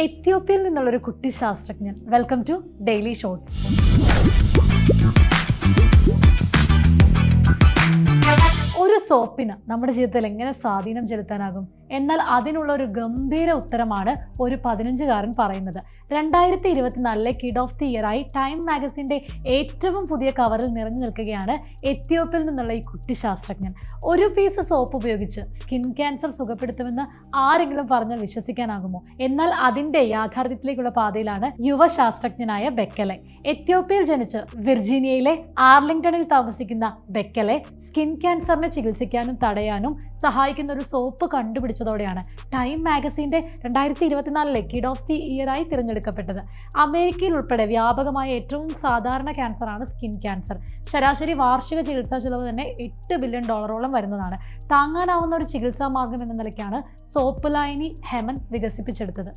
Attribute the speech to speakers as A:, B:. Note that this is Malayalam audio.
A: എത്യോപ്യയിൽ നിന്നുള്ളൊരു കുട്ടി ശാസ്ത്രജ്ഞൻ. Welcome to daily shorts. ഒരു സോപ്പിന് നമ്മുടെ ജീവിതത്തിൽ എങ്ങനെ സ്വാധീനം ചെലുത്താനാകും? എന്നാൽ അതിനുള്ള ഒരു ഗംഭീര ഉത്തരമാണ് ഒരു 15-കാരൻ പറയുന്നത്. 2024 കിഡ് ഓഫ് ദി ഇയർ ആയി ടൈം മാഗസിൻ്റെ ഏറ്റവും പുതിയ കവറിൽ നിറഞ്ഞു നിൽക്കുകയാണ് എത്യോപ്യയിൽ നിന്നുള്ള ഈ കുട്ടി ശാസ്ത്രജ്ഞൻ. ഒരു പീസ് സോപ്പ് ഉപയോഗിച്ച് സ്കിൻ ക്യാൻസർ സുഖപ്പെടുത്തുമെന്ന് ആരെങ്കിലും പറഞ്ഞാൽ വിശ്വസിക്കാനാകുമോ? എന്നാൽ അതിൻ്റെ യാഥാർത്ഥ്യത്തിലേക്കുള്ള പാതയിലാണ് യുവ ശാസ്ത്രജ്ഞനായ ബെക്കലെ. എത്യോപ്യയിൽ ജനിച്ച് വിർജീനിയയിലെ ആർലിംഗ്ടണിൽ താമസിക്കുന്ന ബെക്കലെ സ്കിൻ ക്യാൻസറിനെ ചികിത്സിക്കാനും തടയാനും സഹായിക്കുന്ന ഒരു സോപ്പ് കണ്ടുപിടിച്ചതോടെയാണ് ടൈം മാഗസിൻ്റെ 2024 കിഡ് ഓഫ് ദി ഇയർ ആയി തിരഞ്ഞെടുക്കപ്പെട്ടത്. അമേരിക്കയിൽ ഉൾപ്പെടെ വ്യാപകമായ ഏറ്റവും സാധാരണ ക്യാൻസറാണ് സ്കിൻ ക്യാൻസർ. ശരാശരി വാർഷിക ചികിത്സാ ചെലവ് തന്നെ $8 ബില്യൺ വരുന്നതാണ്. താങ്ങാനാവുന്ന ഒരു ചികിത്സാ മാർഗം എന്ന നിലയ്ക്കാണ് സോപ്പ് ലായനി ഹെമൻ വികസിപ്പിച്ചെടുത്തത്.